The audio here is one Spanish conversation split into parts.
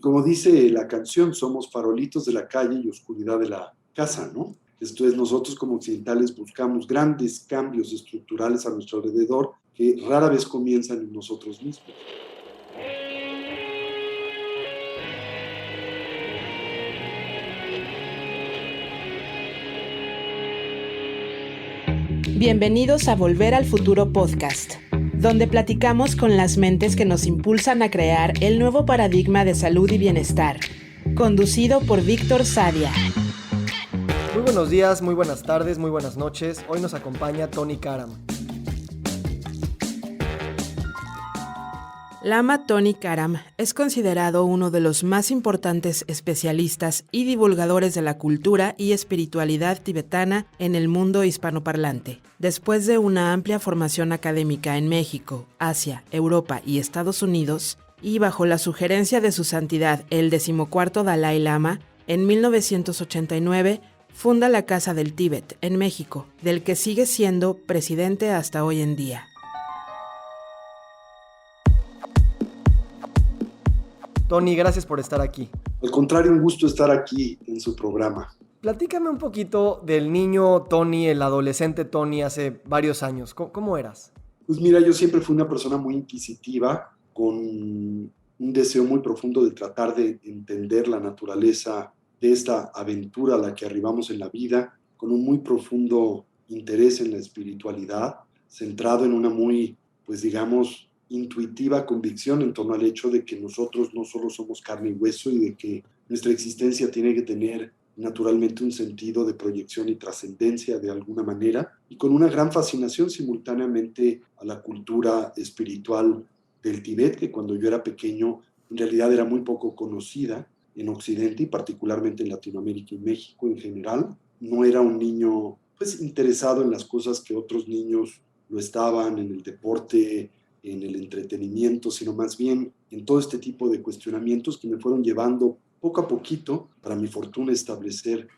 Como dice la canción, somos farolitos de la calle y oscuridad de la casa, ¿no? Esto es, nosotros como occidentales buscamos grandes cambios estructurales a nuestro alrededor que rara vez comienzan en nosotros mismos. Bienvenidos a Volver al Futuro Podcast, donde platicamos con las mentes que nos impulsan a crear el nuevo paradigma de salud y bienestar, conducido por Víctor Sadia. Muy buenos días, muy buenas tardes, muy buenas noches. Hoy nos acompaña Tony Karam. Lama Tony Karam es considerado uno de los más importantes especialistas y divulgadores de la cultura y espiritualidad tibetana en el mundo hispanoparlante. Después de una amplia formación académica en México, Asia, Europa y Estados Unidos, y bajo la sugerencia de su santidad el 14º Dalai Lama, en 1989 funda la Casa del Tíbet en México, del que sigue siendo presidente hasta hoy en día. Tony, gracias por estar aquí. Al contrario, un gusto estar aquí en su programa. Platícame un poquito del niño Tony, el adolescente Tony hace varios años. ¿Cómo eras? Pues mira, yo siempre fui una persona muy inquisitiva, con un deseo muy profundo de tratar de entender la naturaleza de esta aventura a la que arribamos en la vida, con un muy profundo interés en la espiritualidad, centrado en una muy, pues digamos, intuitiva convicción en torno al hecho de que nosotros no solo somos carne y hueso y de que nuestra existencia tiene que tener naturalmente un sentido de proyección y trascendencia de alguna manera, y con una gran fascinación simultáneamente a la cultura espiritual del Tíbet, que cuando yo era pequeño en realidad era muy poco conocida en Occidente y particularmente en Latinoamérica y México en general. No era un niño pues interesado en las cosas que otros niños lo estaban, en el deporte, en el entretenimiento, sino más bien en todo este tipo de cuestionamientos que me fueron llevando poco a poquito, para mi fortuna, establecer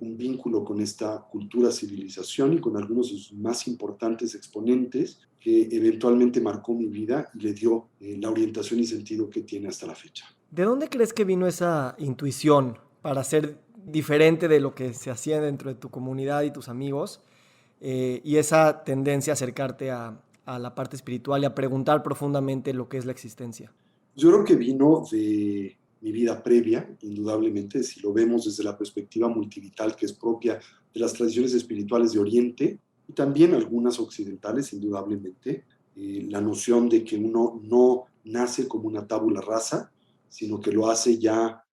un vínculo con esta cultura, civilización y con algunos de sus más importantes exponentes, que eventualmente marcó mi vida y le dio la orientación y sentido que tiene hasta la fecha. ¿De dónde crees que vino esa intuición para ser diferente de lo que se hacía dentro de tu comunidad y tus amigos, y esa tendencia a acercarte a la parte espiritual y a preguntar profundamente lo que es la existencia? Yo creo que vino de mi vida previa, indudablemente, si lo vemos desde la perspectiva multivital que es propia de las tradiciones espirituales de Oriente y también algunas occidentales, indudablemente, la noción de que uno no nace como una tabula rasa, sino que lo hace ya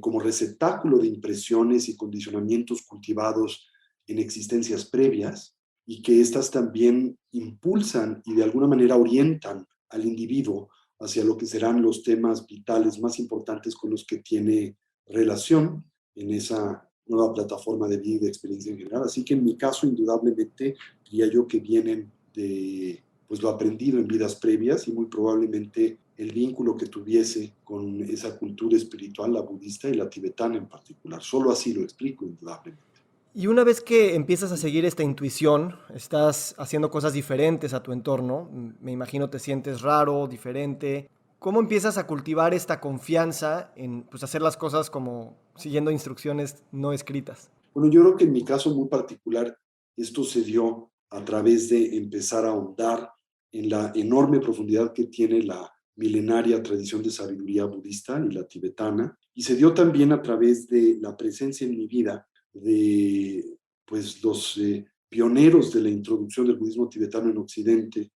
como receptáculo de impresiones y condicionamientos cultivados en existencias previas, y que éstas también impulsan y de alguna manera orientan al individuo hacia lo que serán los temas vitales más importantes con los que tiene relación en esa nueva plataforma de vida y de experiencia en general. Así que en mi caso, indudablemente, diría yo que vienen de pues, lo aprendido en vidas previas y muy probablemente el vínculo que tuviese con esa cultura espiritual, la budista y la tibetana en particular. Solo así lo explico, indudablemente. Y una vez que empiezas a seguir esta intuición, estás haciendo cosas diferentes a tu entorno, me imagino te sientes raro, diferente. ¿Cómo empiezas a cultivar esta confianza en pues, hacer las cosas como siguiendo instrucciones no escritas? Bueno, yo creo que en mi caso muy particular esto se dio a través de empezar a ahondar en la enorme profundidad que tiene la milenaria tradición de sabiduría budista y la tibetana, y se dio también a través de la presencia en mi vida de pues, los pioneros de la introducción del budismo tibetano en Occidente.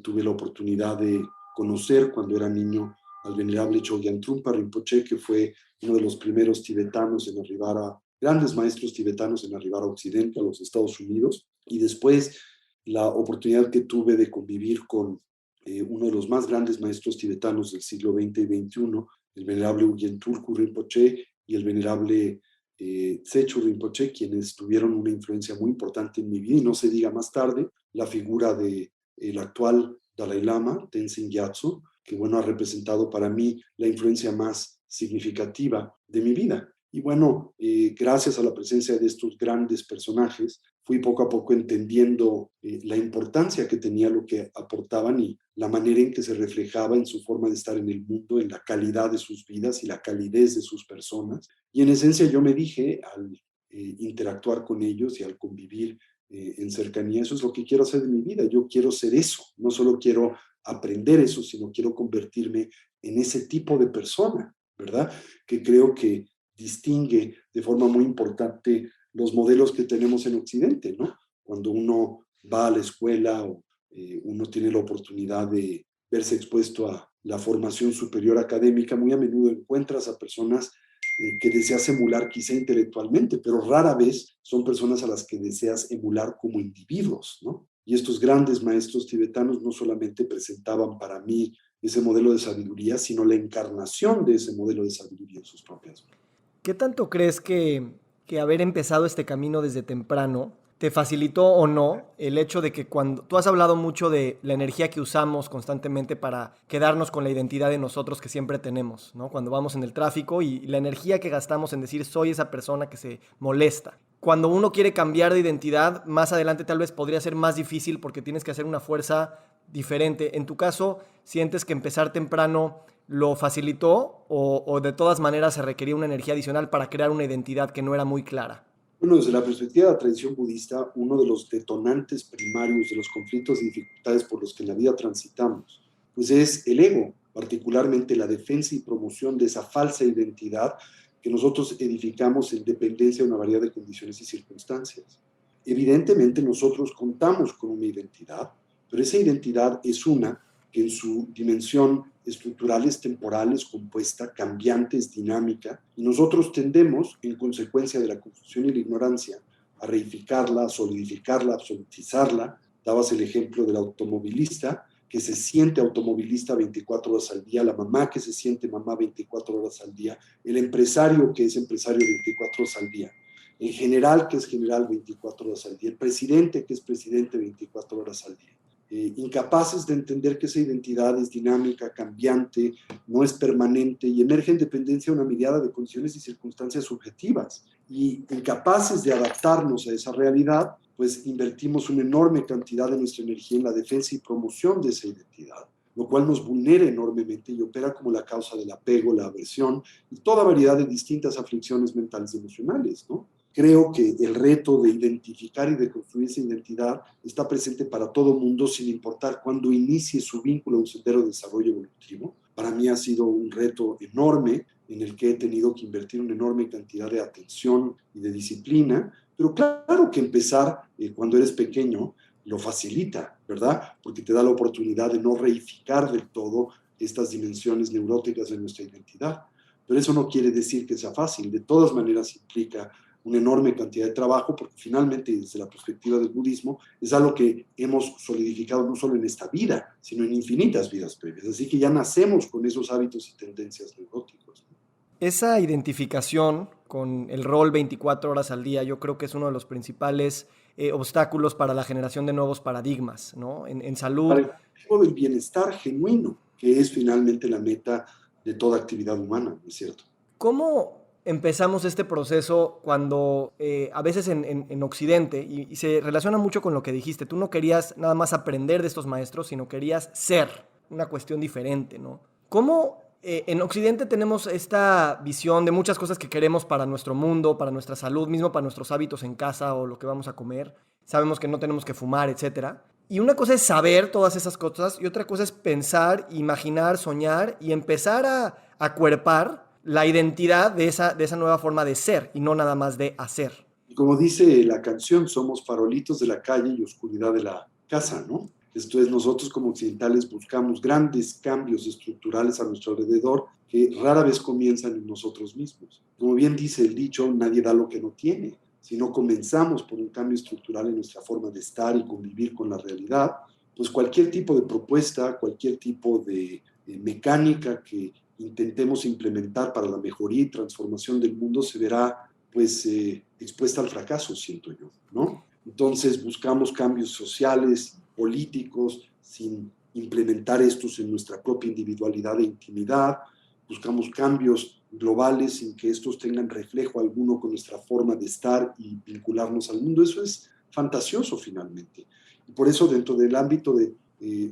Tuve la oportunidad de conocer cuando era niño al venerable Chogyam Trungpa Rinpoche, que fue uno de los primeros tibetanos en arribar a grandes maestros tibetanos en arribar a Occidente, a los Estados Unidos, y después la oportunidad que tuve de convivir con uno de los más grandes maestros tibetanos del siglo XX y XXI, el venerable Ugyen Turku Rinpoche y el venerable Tsechu Rinpoche, quienes tuvieron una influencia muy importante en mi vida, y no se diga más tarde, la figura del actual Dalai Lama, Tenzin Gyatso, que bueno, ha representado para mí la influencia más significativa de mi vida. Y bueno, gracias a la presencia de estos grandes personajes, fui poco a poco entendiendo la importancia que tenía lo que aportaban y la manera en que se reflejaba en su forma de estar en el mundo, en la calidad de sus vidas y la calidez de sus personas. Y en esencia yo me dije, al interactuar con ellos y al convivir en cercanía, eso es lo que quiero hacer de mi vida. Yo quiero ser eso, no solo quiero aprender eso, sino quiero convertirme en ese tipo de persona, ¿verdad? Que creo que distingue de forma muy importante los modelos que tenemos en Occidente, ¿no? Cuando uno va a la escuela o uno tiene la oportunidad de verse expuesto a la formación superior académica, muy a menudo encuentras a personas que deseas emular quizá intelectualmente, pero rara vez son personas a las que deseas emular como individuos, ¿no? Y estos grandes maestros tibetanos no solamente presentaban para mí ese modelo de sabiduría, sino la encarnación de ese modelo de sabiduría en sus propias vidas. ¿Qué tanto crees que haber empezado este camino desde temprano te facilitó o no el hecho de que cuando tú has hablado mucho de la energía que usamos constantemente para quedarnos con la identidad de nosotros que siempre tenemos, ¿no? Cuando vamos en el tráfico y la energía que gastamos en decir soy esa persona que se molesta. Cuando uno quiere cambiar de identidad, más adelante tal vez podría ser más difícil porque tienes que hacer una fuerza diferente. En tu caso, ¿sientes que empezar temprano lo facilitó o de todas maneras se requería una energía adicional para crear una identidad que no era muy clara? Bueno, desde la perspectiva de la tradición budista, uno de los detonantes primarios de los conflictos y dificultades por los que en la vida transitamos, pues es el ego, particularmente la defensa y promoción de esa falsa identidad que nosotros edificamos en dependencia de una variedad de condiciones y circunstancias. Evidentemente nosotros contamos con una identidad, pero esa identidad es una que en su dimensión estructural es temporal, es compuesta, cambiante, es dinámica, y nosotros tendemos, en consecuencia de la confusión y la ignorancia, a reificarla, a solidificarla, a absolutizarla. Dabas el ejemplo del automovilista, que se siente automovilista 24 horas al día, la mamá que se siente mamá 24 horas al día, el empresario que es empresario 24 horas al día, el general que es general 24 horas al día, el presidente que es presidente 24 horas al día. Incapaces de entender que esa identidad es dinámica, cambiante, no es permanente y emerge en dependencia de una mirada de condiciones y circunstancias subjetivas. Y incapaces de adaptarnos a esa realidad, pues invertimos una enorme cantidad de nuestra energía en la defensa y promoción de esa identidad, lo cual nos vulnera enormemente y opera como la causa del apego, la aversión y toda variedad de distintas aflicciones mentales y emocionales, ¿no? Creo que el reto de identificar y de construir esa identidad está presente para todo mundo, sin importar cuándo inicie su vínculo a un sendero de desarrollo evolutivo. Para mí ha sido un reto enorme en el que he tenido que invertir una enorme cantidad de atención y de disciplina, pero claro que empezar cuando eres pequeño lo facilita, ¿verdad? Porque te da la oportunidad de no reificar del todo estas dimensiones neuróticas de nuestra identidad. Pero eso no quiere decir que sea fácil, de todas maneras implica una enorme cantidad de trabajo, porque finalmente desde la perspectiva del budismo es algo que hemos solidificado no solo en esta vida, sino en infinitas vidas previas. Así que ya nacemos con esos hábitos y tendencias neuróticos. Esa identificación con el rol 24 horas al día, yo creo que es uno de los principales obstáculos para la generación de nuevos paradigmas, ¿no? En salud. Para el objetivo del bienestar genuino, que es finalmente la meta de toda actividad humana, ¿no es cierto? ¿Cómo empezamos este proceso cuando a veces en Occidente, y se relaciona mucho con lo que dijiste, tú no querías nada más aprender de estos maestros, sino querías ser una cuestión diferente, ¿no? ¿Cómo en Occidente tenemos esta visión de muchas cosas que queremos para nuestro mundo, para nuestra salud, mismo para nuestros hábitos en casa o lo que vamos a comer? Sabemos que no tenemos que fumar, etcétera. Y una cosa es saber todas esas cosas y otra cosa es pensar, imaginar, soñar y empezar a acuerpar la identidad de esa nueva forma de ser y no nada más de hacer. Y como dice la canción, somos farolitos de la calle y oscuridad de la casa, ¿no? Esto es, nosotros como occidentales buscamos grandes cambios estructurales a nuestro alrededor que rara vez comienzan en nosotros mismos. Como bien dice el dicho, nadie da lo que no tiene. Si no comenzamos por un cambio estructural en nuestra forma de estar y convivir con la realidad, pues cualquier tipo de propuesta, cualquier tipo de mecánica que intentemos implementar para la mejoría y transformación del mundo se verá pues expuesta al fracaso, siento yo, ¿no? Entonces buscamos cambios sociales, políticos, sin implementar estos en nuestra propia individualidad e intimidad, buscamos cambios globales sin que estos tengan reflejo alguno con nuestra forma de estar y vincularnos al mundo. Eso es fantasioso finalmente. Y por eso dentro del ámbito de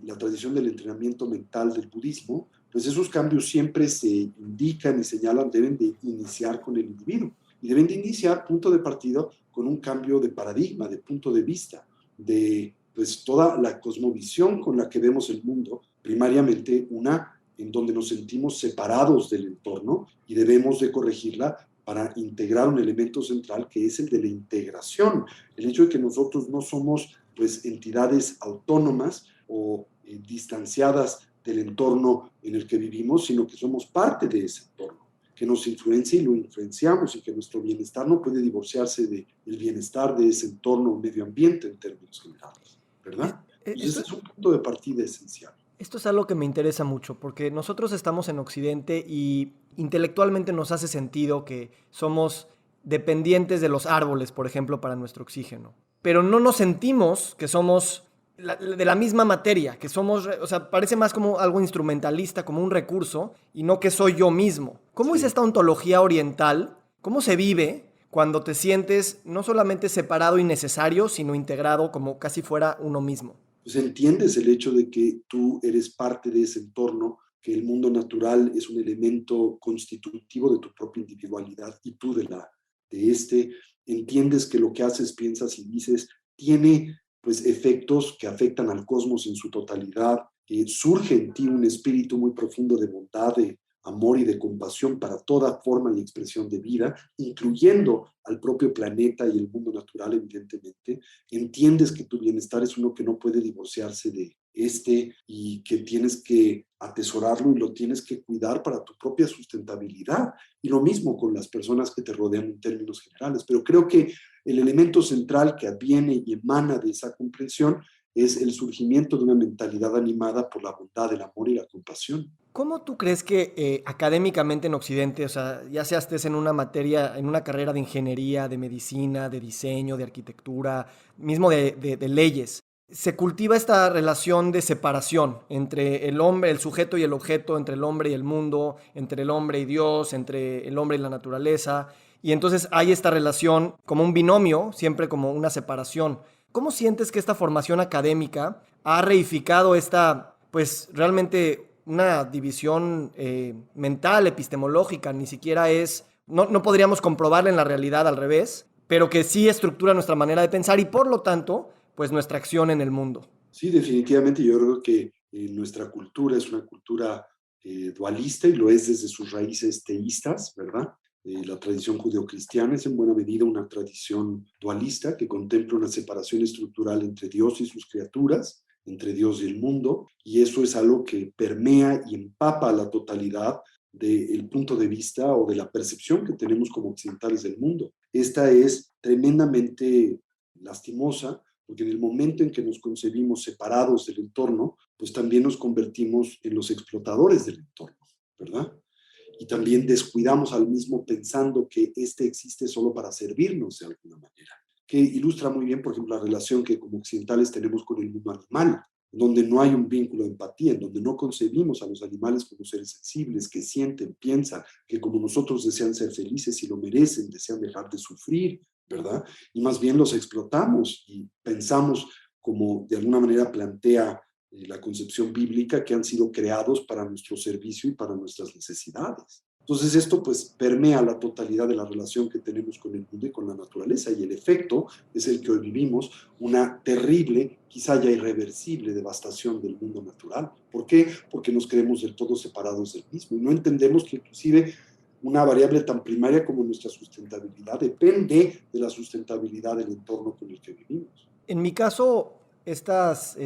la tradición del entrenamiento mental del budismo, pues esos cambios siempre se indican y señalan, deben de iniciar con el individuo. Y deben de iniciar, punto de partida, con un cambio de paradigma, de punto de vista, de pues toda la cosmovisión con la que vemos el mundo, primariamente una en donde nos sentimos separados del entorno y debemos de corregirla para integrar un elemento central que es el de la integración. El hecho de que nosotros no somos pues entidades autónomas o distanciadas del entorno en el que vivimos, sino que somos parte de ese entorno, que nos influencia y lo influenciamos, y que nuestro bienestar no puede divorciarse del bienestar de ese entorno o medio ambiente en términos generales, ¿verdad? Entonces, ese es un punto de partida esencial. Esto es algo que me interesa mucho, porque nosotros estamos en Occidente y intelectualmente nos hace sentido que somos dependientes de los árboles, por ejemplo, para nuestro oxígeno. Pero no nos sentimos que somos de la misma materia, que somos, o sea, parece más como algo instrumentalista, como un recurso, y no que soy yo mismo. ¿Cómo es esta ontología oriental? ¿Cómo se vive cuando te sientes no solamente separado y necesario, sino integrado como casi fuera uno mismo? Pues entiendes el hecho de que tú eres parte de ese entorno, que el mundo natural es un elemento constitutivo de tu propia individualidad y tú de este. Entiendes que lo que haces, piensas y dices tiene pues efectos que afectan al cosmos en su totalidad. Surge en ti un espíritu muy profundo de bondad, de amor y de compasión para toda forma y expresión de vida, incluyendo al propio planeta y el mundo natural, evidentemente. Entiendes que tu bienestar es uno que no puede divorciarse de este y que tienes que atesorarlo y lo tienes que cuidar para tu propia sustentabilidad. Y lo mismo con las personas que te rodean en términos generales. Pero creo que el elemento central que adviene y emana de esa comprensión es el surgimiento de una mentalidad animada por la bondad, el amor y la compasión. ¿Cómo tú crees que académicamente en Occidente, o sea, ya sea estés en una materia, en una carrera de ingeniería, de medicina, de diseño, de arquitectura, mismo de leyes, se cultiva esta relación de separación entre el hombre, el sujeto y el objeto, entre el hombre y el mundo, entre el hombre y Dios, entre el hombre y la naturaleza? Y entonces hay esta relación como un binomio, siempre como una separación. ¿Cómo sientes que esta formación académica ha reificado esta, pues realmente una división mental, epistemológica? Ni siquiera es, no podríamos comprobarla en la realidad al revés, pero que sí estructura nuestra manera de pensar y por lo tanto, pues nuestra acción en el mundo. Sí, definitivamente yo creo que nuestra cultura es una cultura dualista y lo es desde sus raíces teístas, ¿verdad? La tradición judeocristiana es en buena medida una tradición dualista que contempla una separación estructural entre Dios y sus criaturas, entre Dios y el mundo, y eso es algo que permea y empapa la totalidad del punto de vista o de la percepción que tenemos como occidentales del mundo. Esta es tremendamente lastimosa, porque en el momento en que nos concebimos separados del entorno, pues también nos convertimos en los explotadores del entorno, ¿verdad? Y también descuidamos al mismo pensando que este existe solo para servirnos de alguna manera, que ilustra muy bien, por ejemplo, la relación que como occidentales tenemos con el mundo animal, donde no hay un vínculo de empatía, en donde no concebimos a los animales como seres sensibles, que sienten, piensan, que como nosotros desean ser felices y lo merecen, desean dejar de sufrir, ¿verdad? Y más bien los explotamos y pensamos, como de alguna manera plantea la concepción bíblica, que han sido creados para nuestro servicio y para nuestras necesidades. Entonces esto pues permea la totalidad de la relación que tenemos con el mundo y con la naturaleza, y el efecto es el que hoy vivimos, una terrible, quizá ya irreversible devastación del mundo natural. ¿Por qué? Porque nos creemos del todo separados del mismo y no entendemos que inclusive una variable tan primaria como nuestra sustentabilidad depende de la sustentabilidad del entorno con el que vivimos. En mi caso, estas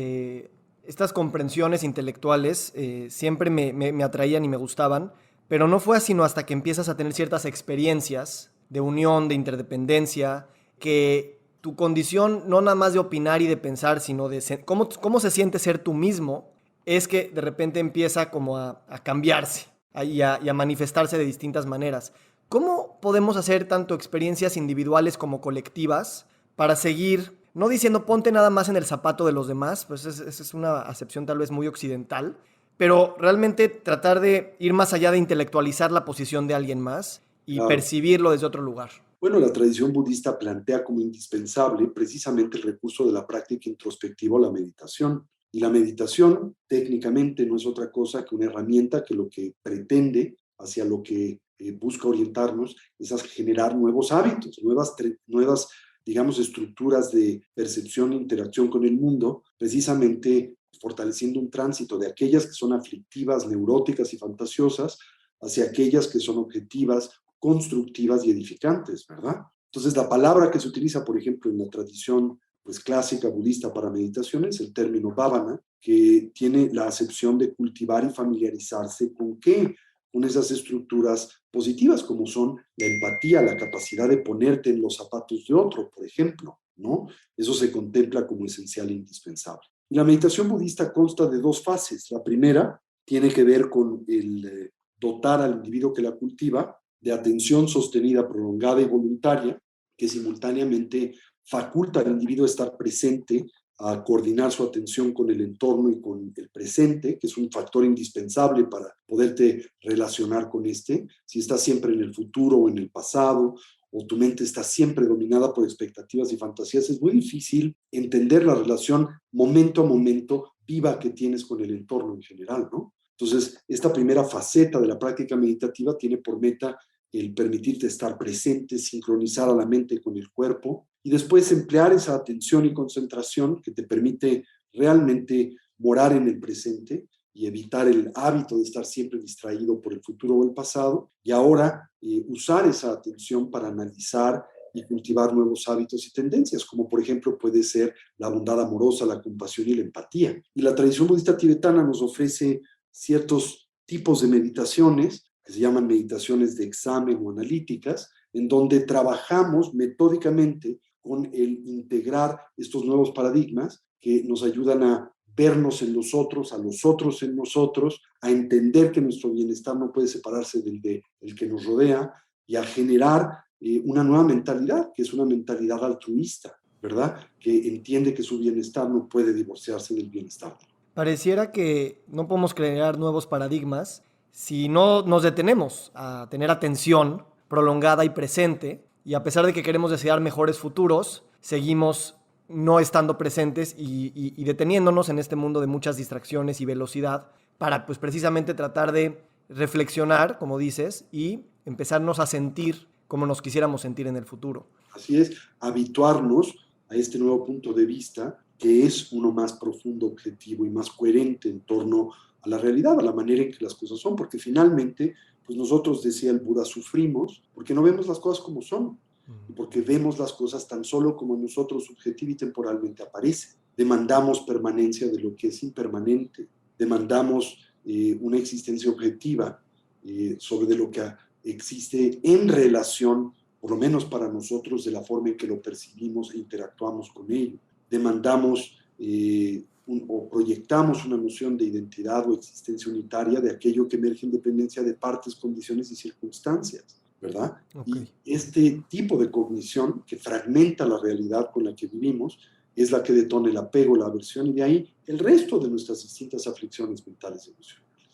comprensiones intelectuales siempre me atraían y me gustaban, pero no fue sino hasta que empiezas a tener ciertas experiencias de unión, de interdependencia, que tu condición no nada más de opinar y de pensar, sino de cómo se siente ser tú mismo, es que de repente empieza como a cambiarse y a manifestarse de distintas maneras. ¿Cómo podemos hacer tanto experiencias individuales como colectivas para seguir, no diciendo ponte nada más en el zapato de los demás, pues esa es una acepción tal vez muy occidental, pero realmente tratar de ir más allá de intelectualizar la posición de alguien más y Claro. percibirlo desde otro lugar? Bueno, la tradición budista plantea como indispensable precisamente el recurso de la práctica introspectiva o la meditación. Y la meditación técnicamente no es otra cosa que una herramienta que lo que pretende, hacia lo que busca orientarnos, es a generar nuevos hábitos, nuevas, digamos, estructuras de percepción e interacción con el mundo, precisamente fortaleciendo un tránsito de aquellas que son aflictivas, neuróticas y fantasiosas, hacia aquellas que son objetivas, constructivas y edificantes, ¿verdad? Entonces, la palabra que se utiliza, por ejemplo, en la tradición pues, clásica budista para meditación es el término bhavana, que tiene la acepción de cultivar y familiarizarse con qué, con esas estructuras positivas como son la empatía, la capacidad de ponerte en los zapatos de otro, por ejemplo, ¿no? Eso se contempla como esencial e indispensable. Y la meditación budista consta de dos fases. La primera tiene que ver con el dotar al individuo que la cultiva de atención sostenida, prolongada y voluntaria, que simultáneamente faculta al individuo a estar presente, a coordinar su atención con el entorno y con el presente, que es un factor indispensable para poderte relacionar con este. Si estás siempre en el futuro o en el pasado, o tu mente está siempre dominada por expectativas y fantasías, es muy difícil entender la relación momento a momento viva que tienes con el entorno en general, ¿no? Entonces, esta primera faceta de la práctica meditativa tiene por meta el permitirte estar presente, sincronizar a la mente con el cuerpo y después emplear esa atención y concentración que te permite realmente morar en el presente y evitar el hábito de estar siempre distraído por el futuro o el pasado, y ahora usar esa atención para analizar y cultivar nuevos hábitos y tendencias, como por ejemplo puede ser la bondad amorosa, la compasión y la empatía. Y la tradición budista tibetana nos ofrece ciertos tipos de meditaciones que se llaman meditaciones de examen o analíticas, en donde trabajamos metódicamente con el integrar estos nuevos paradigmas que nos ayudan a vernos en los otros, a los otros en nosotros, a entender que nuestro bienestar no puede separarse del que nos rodea y a generar una nueva mentalidad, que es una mentalidad altruista, ¿verdad? Que entiende que su bienestar no puede divorciarse del bienestar. Pareciera que no podemos crear nuevos paradigmas si no nos detenemos a tener atención prolongada y presente, y a pesar de que queremos desear mejores futuros, seguimos no estando presentes y deteniéndonos en este mundo de muchas distracciones y velocidad para pues precisamente tratar de reflexionar, como dices, y empezarnos a sentir como nos quisiéramos sentir en el futuro. Así es, habituarnos a este nuevo punto de vista que es uno más profundo, objetivo y más coherente en torno a la realidad, a la manera en que las cosas son, porque finalmente, pues nosotros, decía el Buda, sufrimos porque no vemos las cosas como son, y porque vemos las cosas tan solo como nosotros subjetiva y temporalmente aparece. Demandamos permanencia de lo que es impermanente, demandamos una existencia objetiva sobre de lo que existe en relación, por lo menos para nosotros, de la forma en que lo percibimos e interactuamos con ello. Demandamos o proyectamos una noción de identidad o existencia unitaria de aquello que emerge en dependencia de partes, condiciones y circunstancias, ¿verdad? Okay. Y este tipo de cognición que fragmenta la realidad con la que vivimos es la que detona el apego, la aversión y de ahí el resto de nuestras distintas aflicciones mentales y emocionales.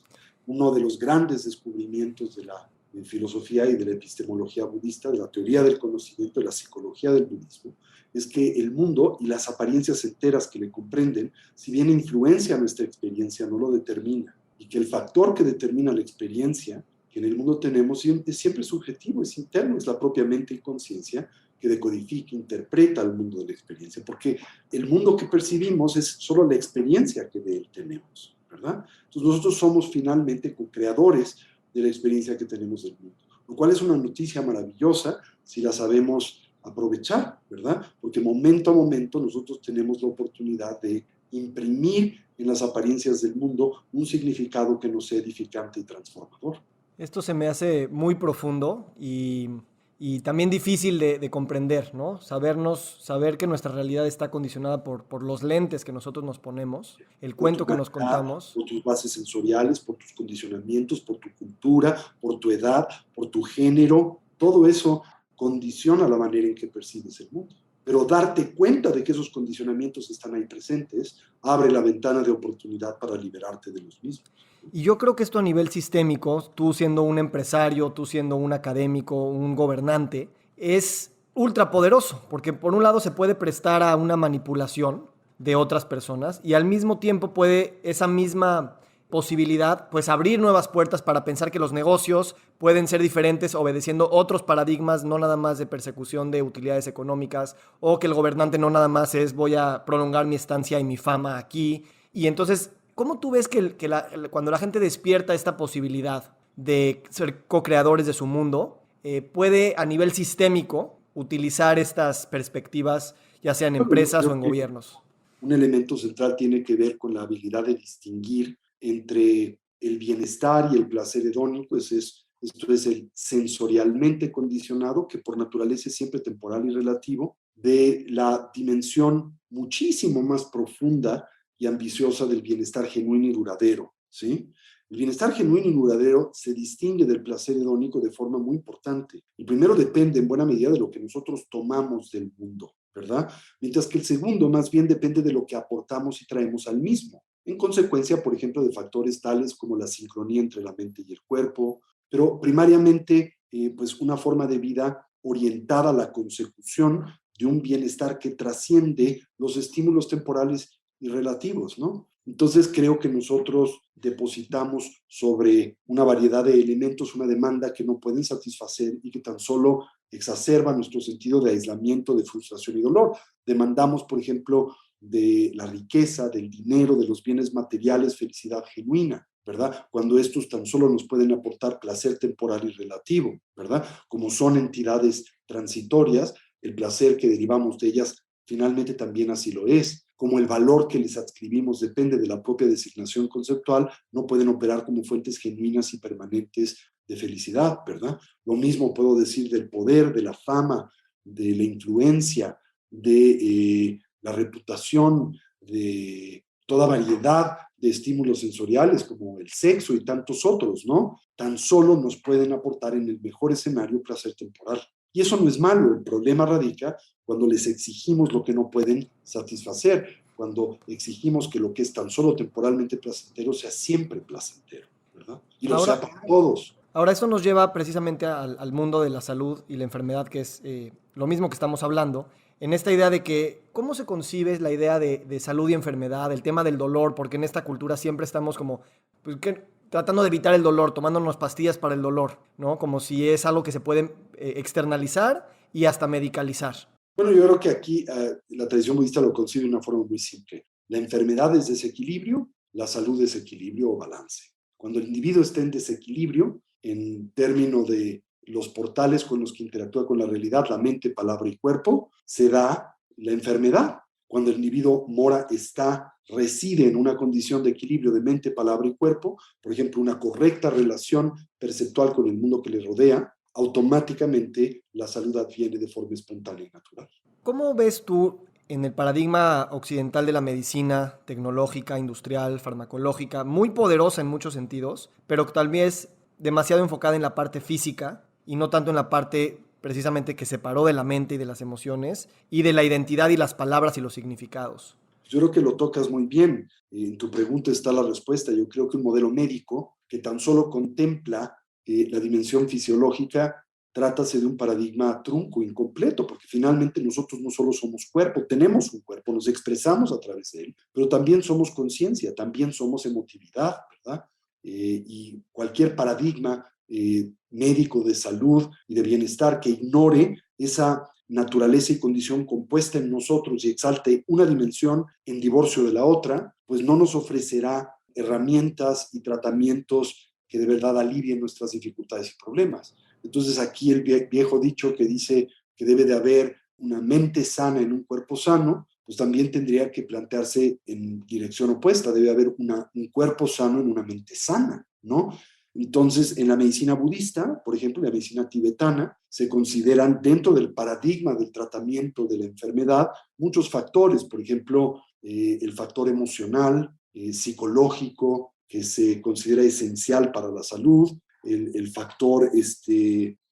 Uno de los grandes descubrimientos de la filosofía y de la epistemología budista, de la teoría del conocimiento, de la psicología del budismo, es que el mundo y las apariencias enteras que le comprenden, si bien influencia nuestra experiencia, no lo determina. Y que el factor que determina la experiencia que en el mundo tenemos es siempre subjetivo, es interno, es la propia mente y conciencia que decodifica, interpreta el mundo de la experiencia, porque el mundo que percibimos es solo la experiencia que de él tenemos, ¿verdad? Entonces nosotros somos finalmente co-creadores de la experiencia que tenemos del mundo, lo cual es una noticia maravillosa si la sabemos aprovechar, ¿verdad? Porque momento a momento nosotros tenemos la oportunidad de imprimir en las apariencias del mundo un significado que nos sea edificante y transformador. Esto se me hace muy profundo y también difícil de comprender, ¿no? Saber que nuestra realidad está condicionada por los lentes que nosotros nos ponemos, el Por tu cuento que nos humanidad, contamos. por tus bases sensoriales, por tus condicionamientos, por tu cultura, por tu edad, por tu género, todo eso condiciona la manera en que percibes el mundo. Pero darte cuenta de que esos condicionamientos están ahí presentes abre la ventana de oportunidad para liberarte de los mismos. Y yo creo que esto a nivel sistémico, tú siendo un empresario, tú siendo un académico, un gobernante, es ultra poderoso, porque por un lado se puede prestar a una manipulación de otras personas y al mismo tiempo puede esa misma posibilidad pues abrir nuevas puertas para pensar que los negocios pueden ser diferentes obedeciendo otros paradigmas, no nada más de persecución de utilidades económicas, o que el gobernante no nada más es voy a prolongar mi estancia y mi fama aquí. Y entonces, ¿cómo tú ves cuando la gente despierta esta posibilidad de ser co-creadores de su mundo, puede a nivel sistémico utilizar estas perspectivas, ya sea en Bueno, yo empresas o creo en que gobiernos? un elemento central tiene que ver con la habilidad de distinguir entre el bienestar y el placer hedónico. Esto es el sensorialmente condicionado, que por naturaleza es siempre temporal y relativo, de la dimensión muchísimo más profunda y ambiciosa del bienestar genuino y duradero, ¿sí? El bienestar genuino y duradero se distingue del placer hedónico de forma muy importante. El primero depende en buena medida de lo que nosotros tomamos del mundo, ¿verdad? Mientras que el segundo más bien depende de lo que aportamos y traemos al mismo. En consecuencia, por ejemplo, de factores tales como la sincronía entre la mente y el cuerpo, pero primariamente, pues una forma de vida orientada a la consecución de un bienestar que trasciende los estímulos temporales y relativos, ¿no? Entonces creo que nosotros depositamos sobre una variedad de elementos una demanda que no pueden satisfacer y que tan solo exacerba nuestro sentido de aislamiento, de frustración y dolor. Demandamos, por ejemplo, de la riqueza, del dinero, de los bienes materiales, felicidad genuina, ¿verdad? Cuando estos tan solo nos pueden aportar placer temporal y relativo, ¿verdad? Como son entidades transitorias, el placer que derivamos de ellas finalmente también así lo es. Como el valor que les adscribimos depende de la propia designación conceptual, no pueden operar como fuentes genuinas y permanentes de felicidad, ¿verdad? Lo mismo puedo decir del poder, de la fama, de la influencia, de la reputación, de toda variedad de estímulos sensoriales como el sexo y tantos otros, ¿no? Tan solo nos pueden aportar en el mejor escenario placer temporal. Y eso no es malo, el problema radica cuando les exigimos lo que no pueden satisfacer, cuando exigimos que lo que es tan solo temporalmente placentero sea siempre placentero, ¿verdad? Y lo sea Ahora, para todos. Ahora, esto nos lleva precisamente al mundo de la salud y la enfermedad, que es lo mismo que estamos hablando, en esta idea de que, ¿cómo se concibe la idea de salud y enfermedad, el tema del dolor? Porque en esta cultura siempre estamos como, pues, tratando de evitar el dolor, tomándonos pastillas para el dolor, ¿no? Como si es algo que se puede externalizar y hasta medicalizar. Bueno, yo creo que aquí la tradición budista lo concibe de una forma muy simple. La enfermedad es desequilibrio, la salud es equilibrio o balance. Cuando el individuo está en desequilibrio, en términos de los portales con los que interactúa con la realidad, la mente, palabra y cuerpo, se da la enfermedad. Cuando el individuo reside en una condición de equilibrio de mente, palabra y cuerpo, por ejemplo, una correcta relación perceptual con el mundo que le rodea, automáticamente la salud adviene de forma espontánea y natural. ¿Cómo ves tú en el paradigma occidental de la medicina tecnológica, industrial, farmacológica, muy poderosa en muchos sentidos, pero tal vez demasiado enfocada en la parte física y no tanto en la parte precisamente que separó de la mente y de las emociones y de la identidad y las palabras y los significados? Yo creo que lo tocas muy bien. En tu pregunta está la respuesta. Yo creo que un modelo médico que tan solo contempla la dimensión fisiológica, trátase de un paradigma trunco, incompleto, porque finalmente nosotros no solo somos cuerpo, tenemos un cuerpo, nos expresamos a través de él, pero también somos conciencia, también somos emotividad, ¿verdad? Y cualquier paradigma médico de salud y de bienestar que ignore esa naturaleza y condición compuesta en nosotros y exalte una dimensión en divorcio de la otra, pues no nos ofrecerá herramientas y tratamientos que de verdad alivien nuestras dificultades y problemas. Entonces aquí el viejo dicho que dice que debe de haber una mente sana en un cuerpo sano, pues también tendría que plantearse en dirección opuesta, debe haber un cuerpo sano en una mente sana, ¿no? Entonces, en la medicina budista, por ejemplo, en la medicina tibetana, se consideran dentro del paradigma del tratamiento de la enfermedad muchos factores, por ejemplo, el factor emocional, psicológico, que se considera esencial para la salud, el factor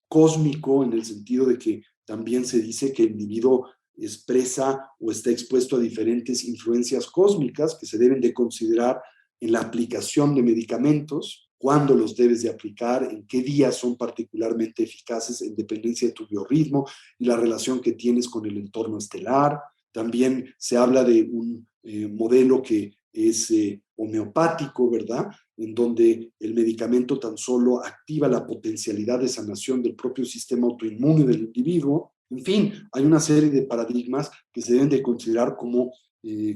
cósmico, en el sentido de que también se dice que el individuo expresa o está expuesto a diferentes influencias cósmicas que se deben de considerar en la aplicación de medicamentos, cuándo los debes de aplicar, en qué días son particularmente eficaces en dependencia de tu biorritmo y la relación que tienes con el entorno estelar. También se habla de un modelo que es homeopático, ¿verdad? En donde el medicamento tan solo activa la potencialidad de sanación del propio sistema autoinmune del individuo. En fin, hay una serie de paradigmas que se deben de considerar como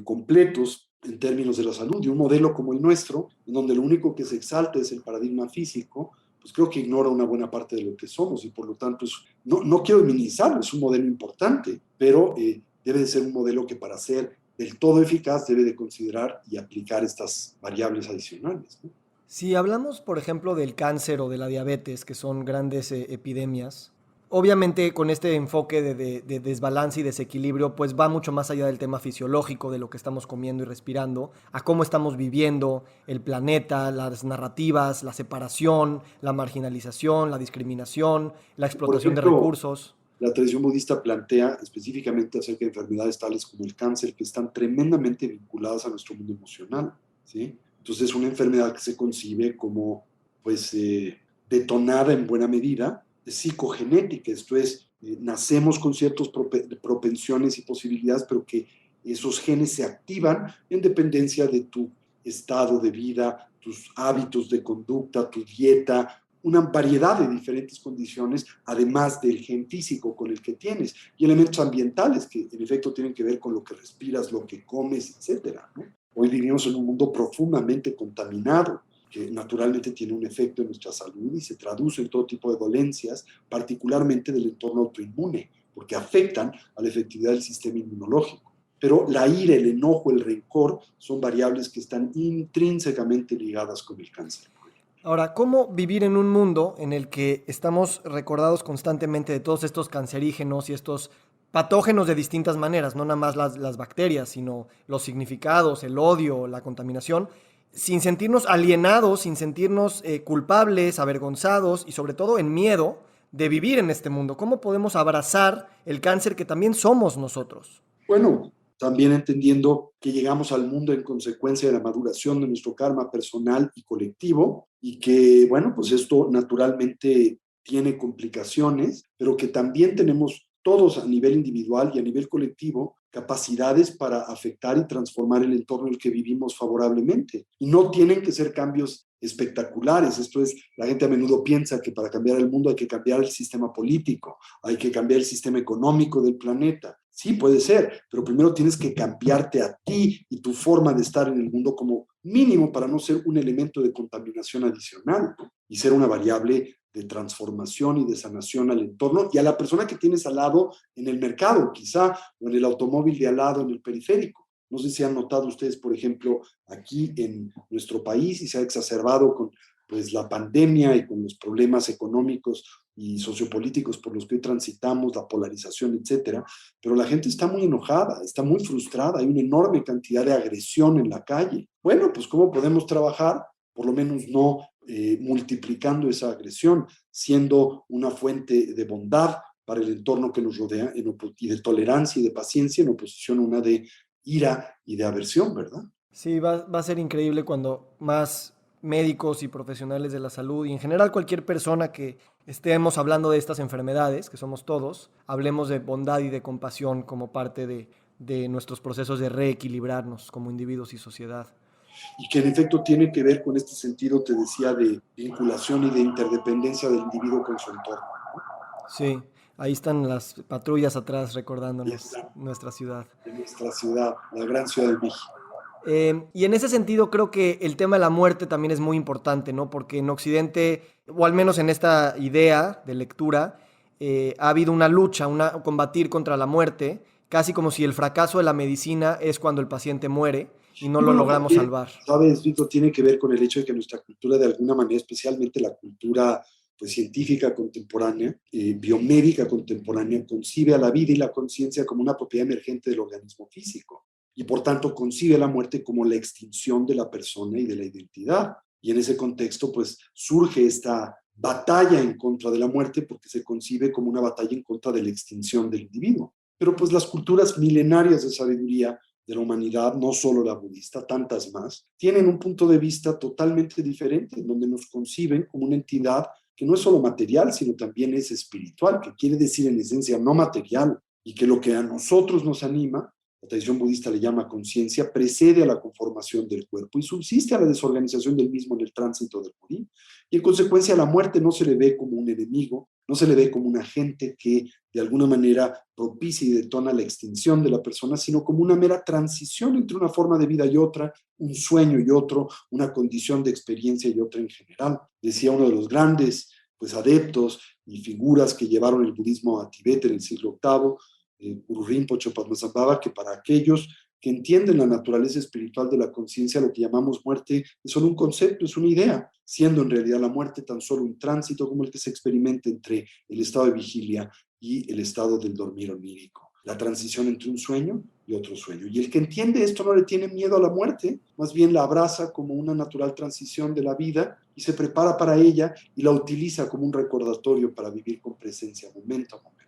completos en términos de la salud, y un modelo como el nuestro, en donde lo único que se exalta es el paradigma físico, pues creo que ignora una buena parte de lo que somos, y por lo tanto no quiero minimizarlo, es un modelo importante, pero debe de ser un modelo que para ser del todo eficaz debe de considerar y aplicar estas variables adicionales, ¿no? Si hablamos, por ejemplo, del cáncer o de la diabetes, que son grandes epidemias, obviamente con este enfoque de desbalance y desequilibrio, pues va mucho más allá del tema fisiológico, de lo que estamos comiendo y respirando, a cómo estamos viviendo el planeta, las narrativas, la separación, la marginalización, la discriminación, la Por explotación de ejemplo, recursos. la tradición budista plantea específicamente acerca de enfermedades tales como el cáncer, que están tremendamente vinculadas a nuestro mundo emocional, ¿sí? Entonces, es una enfermedad que se concibe como, pues, detonada en buena medida, de psicogenética, esto es, nacemos con ciertas propensiones y posibilidades, pero que esos genes se activan en dependencia de tu estado de vida, tus hábitos de conducta, tu dieta, una variedad de diferentes condiciones, además del gen físico con el que tienes, y elementos ambientales que en efecto tienen que ver con lo que respiras, lo que comes, etcétera, ¿no? Hoy vivimos en un mundo profundamente contaminado, que naturalmente tiene un efecto en nuestra salud y se traduce en todo tipo de dolencias, particularmente del entorno autoinmune, porque afectan a la efectividad del sistema inmunológico. Pero la ira, el enojo, el rencor son variables que están intrínsecamente ligadas con el cáncer. Ahora, ¿cómo vivir en un mundo en el que estamos recordados constantemente de todos estos cancerígenos y estos patógenos de distintas maneras, no nada más las bacterias, sino los significados, el odio, la contaminación, sin sentirnos alienados, sin sentirnos culpables, avergonzados y sobre todo en miedo de vivir en este mundo? ¿Cómo podemos abrazar el cáncer que también somos nosotros? Bueno, también entendiendo que llegamos al mundo en consecuencia de la maduración de nuestro karma personal y colectivo, y que, bueno, pues esto naturalmente tiene complicaciones, pero que también tenemos todos a nivel individual y a nivel colectivo capacidades para afectar y transformar el entorno en el que vivimos favorablemente. Y no tienen que ser cambios espectaculares. Esto es, la gente a menudo piensa que para cambiar el mundo hay que cambiar el sistema político, hay que cambiar el sistema económico del planeta. Sí, puede ser, pero primero tienes que cambiarte a ti y tu forma de estar en el mundo como mínimo para no ser un elemento de contaminación adicional, ¿no? Y ser una variable de transformación y de sanación al entorno y a la persona que tienes al lado en el mercado, quizá, o en el automóvil de al lado, en el periférico. No sé si han notado ustedes, por ejemplo, aquí en nuestro país, y se ha exacerbado con pues, la pandemia y con los problemas económicos y sociopolíticos por los que hoy transitamos, la polarización, etcétera, pero la gente está muy enojada, está muy frustrada, hay una enorme cantidad de agresión en la calle. Bueno, pues ¿cómo podemos trabajar? Por lo menos no multiplicando esa agresión, siendo una fuente de bondad para el entorno que nos rodea y de tolerancia y de paciencia en oposición a una de ira y de aversión, ¿verdad? Sí, va a ser increíble cuando más médicos y profesionales de la salud y en general cualquier persona que estemos hablando de estas enfermedades, que somos todos, hablemos de bondad y de compasión como parte de nuestros procesos de reequilibrarnos como individuos y sociedad. Y que en efecto tiene que ver con este sentido, te decía, de vinculación y de interdependencia del individuo con su entorno. Sí, ahí están las patrullas atrás Ahí recordándonos está, nuestra ciudad. en nuestra ciudad, la gran ciudad de México. Y en ese sentido creo que el tema de la muerte también es muy importante, ¿no? Porque en Occidente, o al menos en esta idea de lectura, ha habido una lucha, combatir contra la muerte, casi como si el fracaso de la medicina es cuando el paciente muere y no Y lo bueno, logramos también, salvar. sabes, Víctor, tiene que ver con el hecho de que nuestra cultura, de alguna manera, especialmente la cultura pues, científica contemporánea, biomédica contemporánea, concibe a la vida y la conciencia como una propiedad emergente del organismo físico. Y por tanto concibe la muerte como la extinción de la persona y de la identidad. Y en ese contexto, pues surge esta batalla en contra de la muerte porque se concibe como una batalla en contra de la extinción del individuo. Pero pues las culturas milenarias de sabiduría de la humanidad, no solo la budista, tantas más, tienen un punto de vista totalmente diferente, en donde nos conciben como una entidad que no es solo material, sino también es espiritual, que quiere decir en esencia no material, y que lo que a nosotros nos anima, la tradición budista le llama conciencia, precede a la conformación del cuerpo y subsiste a la desorganización del mismo en el tránsito del morir. Y en consecuencia a la muerte no se le ve como un enemigo, no se le ve como un agente que de alguna manera propicia y detona la extinción de la persona, sino como una mera transición entre una forma de vida y otra, un sueño y otro, una condición de experiencia y otra en general. Decía uno de los grandes adeptos y figuras que llevaron el budismo a Tibet en el siglo octavo, Guru Rinpoche Padmasambhava, que para aquellos que entienden la naturaleza espiritual de la conciencia, lo que llamamos muerte es solo un concepto, es una idea, siendo en realidad la muerte tan solo un tránsito como el que se experimenta entre el estado de vigilia y el estado del dormir onírico, la transición entre un sueño y otro sueño. Y el que entiende esto no le tiene miedo a la muerte, más bien la abraza como una natural transición de la vida y se prepara para ella y la utiliza como un recordatorio para vivir con presencia momento a momento.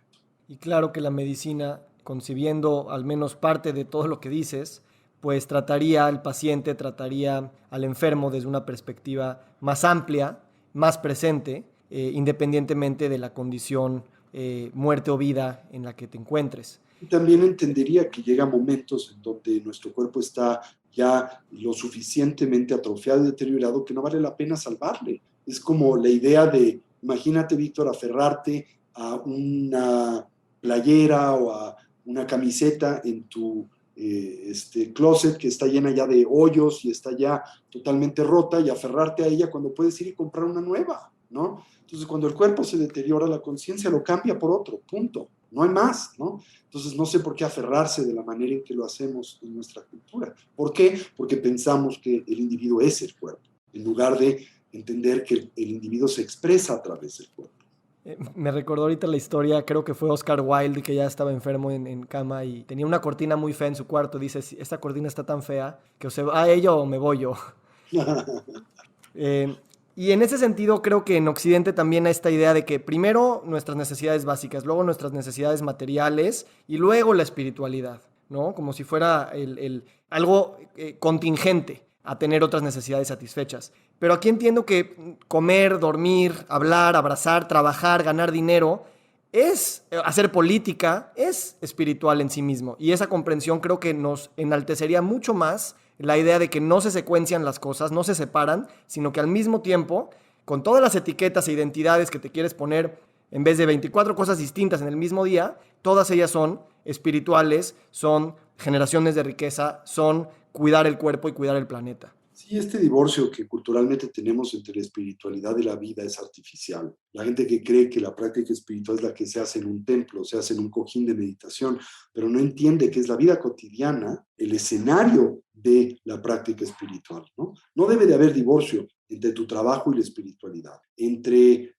Y claro que la medicina, concibiendo al menos parte de todo lo que dices, pues trataría al paciente, trataría al enfermo desde una perspectiva más amplia, más presente, independientemente de la condición, muerte o vida en la que te encuentres. Y también entendería que llega momentos en donde nuestro cuerpo está ya lo suficientemente atrofiado y deteriorado que no vale la pena salvarle. Es como la idea de, imagínate, Víctor, aferrarte a una playera o a una camiseta en tu closet que está llena ya de hoyos y está ya totalmente rota y aferrarte a ella cuando puedes ir y comprar una nueva, ¿no? Entonces, cuando el cuerpo se deteriora, la conciencia lo cambia por otro, punto. No hay más, ¿no? Entonces, no sé por qué aferrarse de la manera en que lo hacemos en nuestra cultura. ¿Por qué? Porque pensamos que el individuo es el cuerpo, en lugar de entender que el individuo se expresa a través del cuerpo. Me recordó ahorita la historia, creo que fue Oscar Wilde, que ya estaba enfermo en cama y tenía una cortina muy fea en su cuarto. Dice, esta cortina está tan fea que o se va a ella o me voy yo. Eh, y en ese sentido creo que en Occidente también hay esta idea de que primero nuestras necesidades básicas, luego nuestras necesidades materiales y luego la espiritualidad, ¿no? Como si fuera algo contingente a tener otras necesidades satisfechas. Pero aquí entiendo que comer, dormir, hablar, abrazar, trabajar, ganar dinero, es hacer política, es espiritual en sí mismo. Y esa comprensión creo que nos enaltecería mucho más la idea de que no se secuencian las cosas, no se separan, sino que al mismo tiempo, con todas las etiquetas e identidades que te quieres poner, en vez de 24 cosas distintas en el mismo día, todas ellas son espirituales, son generaciones de riqueza, son cuidar el cuerpo y cuidar el planeta. Sí, este divorcio que culturalmente tenemos entre la espiritualidad y la vida es artificial. La gente que cree que la práctica espiritual es la que se hace en un templo, se hace en un cojín de meditación, pero no entiende que es la vida cotidiana el escenario de la práctica espiritual, ¿no? No debe de haber divorcio entre tu trabajo y la espiritualidad, entre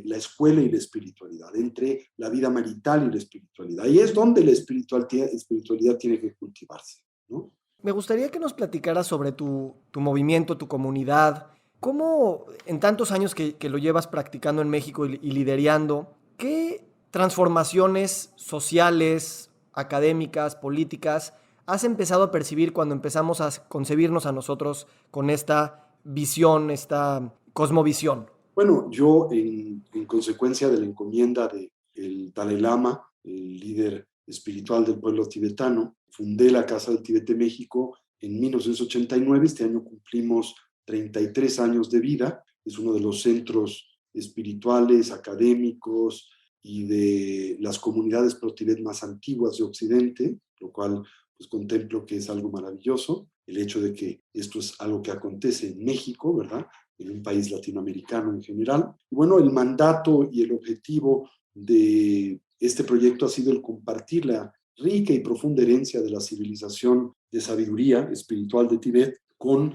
la escuela y la espiritualidad, entre la vida marital y la espiritualidad. Y es donde la espiritualidad tiene que cultivarse, ¿no? Me gustaría que nos platicaras sobre tu movimiento, tu comunidad. ¿Cómo en tantos años que lo llevas practicando en México y liderando, qué transformaciones sociales, académicas, políticas has empezado a percibir cuando empezamos a concebirnos a nosotros con esta visión, esta cosmovisión? Bueno, yo en consecuencia de la encomienda del Dalai Lama, el líder espiritual del pueblo tibetano, fundé la Casa del Tíbet de México en 1989. Este año cumplimos 33 años de vida. Es uno de los centros espirituales, académicos y de las comunidades pro-Tibet más antiguas de Occidente, lo cual pues contemplo que es algo maravilloso. El hecho de que esto es algo que acontece en México, ¿verdad? En un país latinoamericano en general. Y bueno, el mandato y el objetivo de este proyecto ha sido el compartir la rica y profunda herencia de la civilización de sabiduría espiritual de Tibet con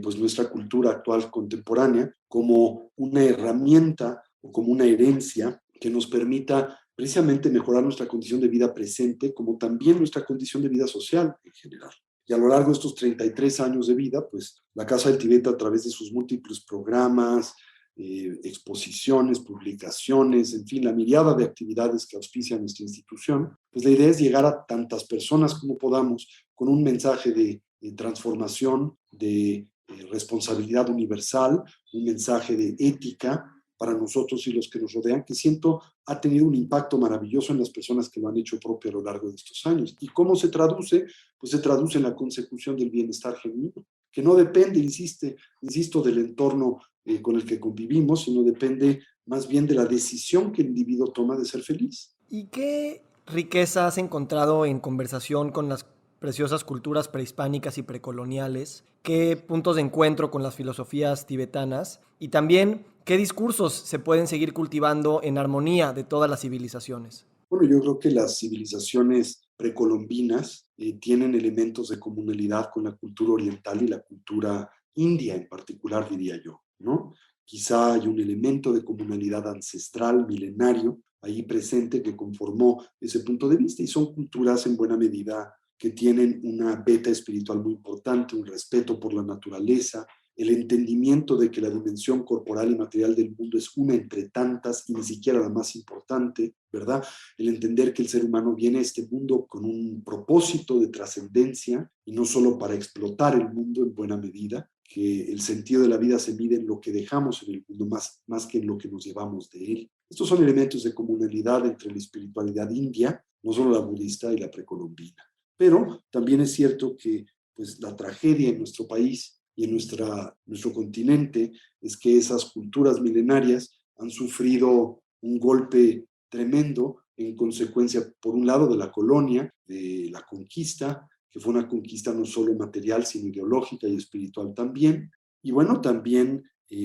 pues nuestra cultura actual contemporánea como una herramienta o como una herencia que nos permita precisamente mejorar nuestra condición de vida presente como también nuestra condición de vida social en general. Y a lo largo de estos 33 años de vida, pues la Casa del Tíbet a través de sus múltiples programas, exposiciones, publicaciones, en fin, la mirada de actividades que auspicia nuestra institución, pues la idea es llegar a tantas personas como podamos con un mensaje de transformación, de responsabilidad universal, un mensaje de ética para nosotros y los que nos rodean, que siento ha tenido un impacto maravilloso en las personas que lo han hecho propio a lo largo de estos años. ¿Y cómo se traduce? Pues se traduce en la consecución del bienestar genuino, que no depende, insisto, del entorno con el que convivimos, sino depende más bien de la decisión que el individuo toma de ser feliz. ¿Y qué riqueza has encontrado en conversación con las preciosas culturas prehispánicas y precoloniales? ¿Qué puntos de encuentro con las filosofías tibetanas? Y también, ¿qué discursos se pueden seguir cultivando en armonía de todas las civilizaciones? Bueno, yo creo que las civilizaciones precolombinas tienen elementos de comunalidad con la cultura oriental y la cultura india en particular, diría yo, ¿no? Quizá hay un elemento de comunalidad ancestral, milenario, ahí presente que conformó ese punto de vista y son culturas en buena medida que tienen una beta espiritual muy importante, un respeto por la naturaleza, el entendimiento de que la dimensión corporal y material del mundo es una entre tantas y ni siquiera la más importante, ¿verdad? El entender que el ser humano viene a este mundo con un propósito de trascendencia y no solo para explotar el mundo en buena medida, que el sentido de la vida se mide en lo que dejamos en el mundo más que en lo que nos llevamos de él. Estos son elementos de comunalidad entre la espiritualidad india, no solo la budista y la precolombina. Pero también es cierto que pues, la tragedia en nuestro país y en nuestro continente es que esas culturas milenarias han sufrido un golpe tremendo en consecuencia, por un lado, de la colonia, de la conquista, que fue una conquista no solo material, sino ideológica y espiritual también. Y bueno, también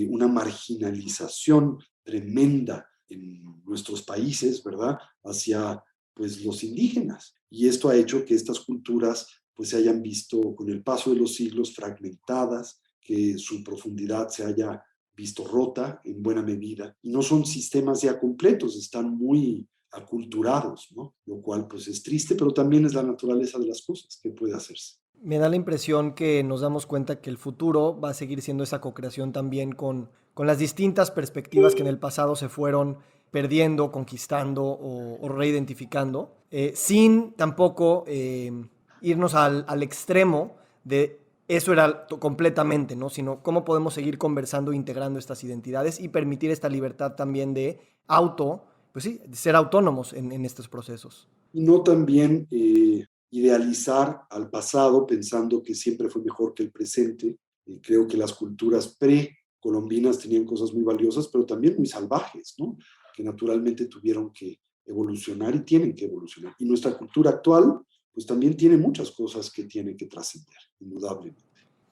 una marginalización tremenda en nuestros países, ¿verdad? Hacia pues los indígenas. Y esto ha hecho que estas culturas pues se hayan visto con el paso de los siglos fragmentadas, que su profundidad se haya visto rota en buena medida. Y no son sistemas ya completos, están muy aculturados, ¿no? Lo cual pues es triste, pero también es la naturaleza de las cosas que puede hacerse. Me da la impresión que nos damos cuenta que el futuro va a seguir siendo esa co-creación también con las distintas perspectivas que en el pasado se fueron perdiendo, conquistando o reidentificando, sin tampoco irnos al extremo de eso era completamente, ¿no? Sino cómo podemos seguir conversando e integrando estas identidades y permitir esta libertad también de pues sí, de ser autónomos en estos procesos. Y no también idealizar al pasado pensando que siempre fue mejor que el presente. Creo que las culturas precolombinas tenían cosas muy valiosas, pero también muy salvajes, ¿no? Que naturalmente tuvieron que evolucionar y tienen que evolucionar. Y nuestra cultura actual, pues también tiene muchas cosas que tienen que trascender, indudablemente.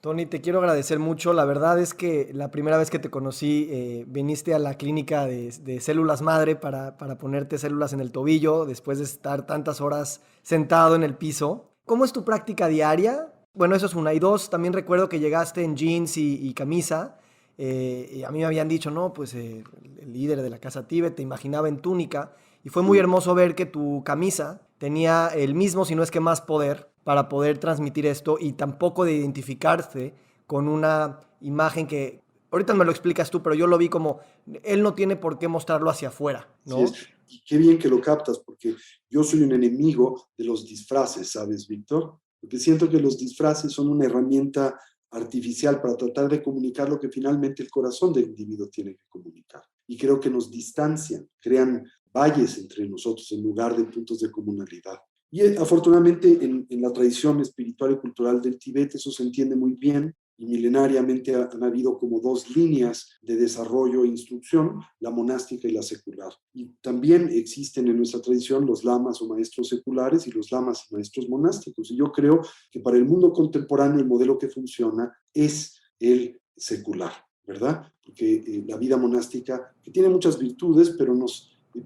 Tony, te quiero agradecer mucho. La verdad es que la primera vez que te conocí, viniste a la clínica de células madre para ponerte células en el tobillo después de estar tantas horas sentado en el piso. ¿Cómo es tu práctica diaria? Bueno, eso es una. Y dos, también recuerdo que llegaste en jeans y camisa. Y a mí me habían dicho, no, pues el líder de la casa Tíbet te imaginaba en túnica. Y fue muy hermoso ver que tu camisa tenía el mismo, si no es que más poder, para poder transmitir esto y tampoco de identificarse con una imagen que, ahorita me lo explicas tú, pero yo lo vi como, él no tiene por qué mostrarlo hacia afuera, Sí es. ¿no? Y qué bien que lo captas, porque yo soy un enemigo de los disfraces, ¿sabes, Víctor? Porque siento que los disfraces son una herramienta artificial para tratar de comunicar lo que finalmente el corazón del individuo tiene que comunicar. Y creo que nos distancian, crean valles entre nosotros en lugar de puntos de comunalidad. Y afortunadamente en la tradición espiritual y cultural del Tíbet eso se entiende muy bien y milenariamente han habido como dos líneas de desarrollo e instrucción, la monástica y la secular. Y también existen en nuestra tradición los lamas o maestros seculares y los lamas y maestros monásticos. Y yo creo que para el mundo contemporáneo el modelo que funciona es el secular, ¿verdad? Porque la vida monástica, que tiene muchas virtudes, pero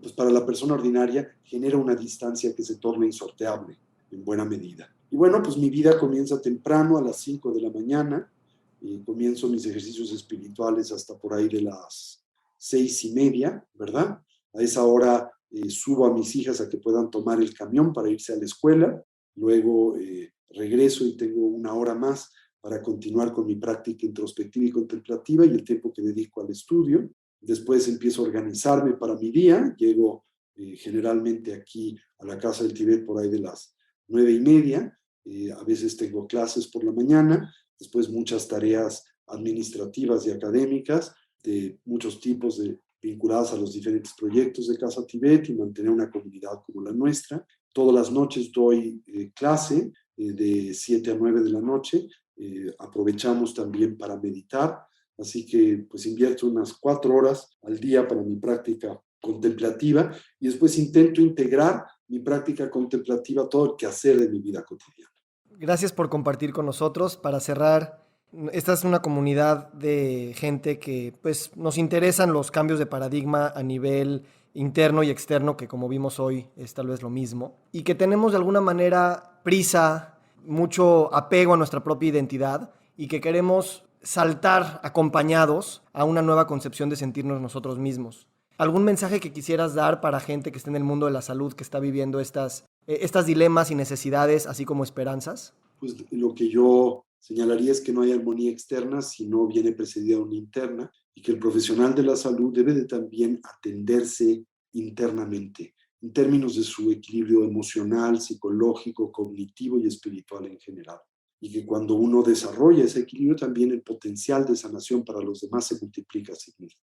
pues para la persona ordinaria genera una distancia que se torna insorteable en buena medida. Y bueno, pues mi vida comienza temprano a las 5 de la mañana, y comienzo mis ejercicios espirituales hasta por ahí de las 6:30, ¿verdad? A esa hora subo a mis hijas a que puedan tomar el camión para irse a la escuela, luego regreso y tengo una hora más para continuar con mi práctica introspectiva y contemplativa y el tiempo que dedico al estudio. Después empiezo a organizarme para mi día, llego generalmente aquí a la Casa del Tíbet por ahí de las 9:30, A veces tengo clases por la mañana, después muchas tareas administrativas y académicas de muchos tipos vinculadas a los diferentes proyectos de Casa Tibet y mantener una comunidad como la nuestra. Todas las noches doy clase de 7 a 9 de la noche. Aprovechamos también para meditar, así que pues invierto unas 4 horas al día para mi práctica contemplativa y después intento integrar mi práctica contemplativa a todo el quehacer de mi vida cotidiana. Gracias por compartir con nosotros. Para cerrar, esta es una comunidad de gente que pues, nos interesan los cambios de paradigma a nivel interno y externo, que como vimos hoy es tal vez lo mismo, y que tenemos de alguna manera prisa, mucho apego a nuestra propia identidad y que queremos saltar acompañados a una nueva concepción de sentirnos nosotros mismos. ¿Algún mensaje que quisieras dar para gente que esté en el mundo de la salud, que está viviendo estas dilemas y necesidades, así como esperanzas? Pues lo que yo señalaría es que no hay armonía externa si no viene precedida de una interna y que el profesional de la salud debe de también atenderse internamente en términos de su equilibrio emocional, psicológico, cognitivo y espiritual en general. Y que cuando uno desarrolla ese equilibrio, también el potencial de sanación para los demás se multiplica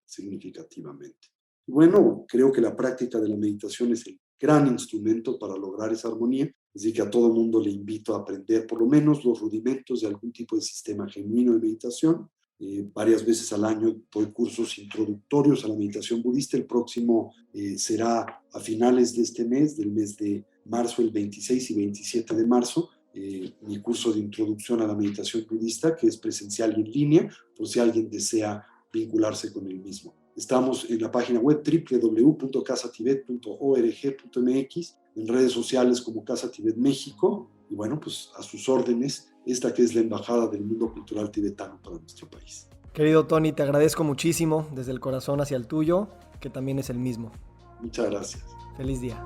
significativamente. Bueno, creo que la práctica de la meditación es el gran instrumento para lograr esa armonía, así que a todo mundo le invito a aprender por lo menos los rudimentos de algún tipo de sistema genuino de meditación. Varias veces al año doy cursos introductorios a la meditación budista. El próximo será a finales de este mes, del mes de marzo, el 26 y 27 de marzo, mi curso de introducción a la meditación budista, que es presencial y en línea, por si alguien desea vincularse con el mismo. Estamos en la página web www.casatibet.org.mx, en redes sociales como Casa Tibet México, y bueno, pues a sus órdenes, esta que es la embajada del mundo cultural tibetano para nuestro país. Querido Tony, te agradezco muchísimo desde el corazón hacia el tuyo, que también es el mismo. Muchas gracias. Feliz día.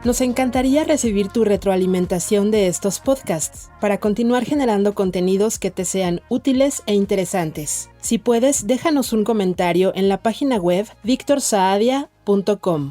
Nos encantaría recibir tu retroalimentación de estos podcasts para continuar generando contenidos que te sean útiles e interesantes. Si puedes, déjanos un comentario en la página web victorsaadia.com.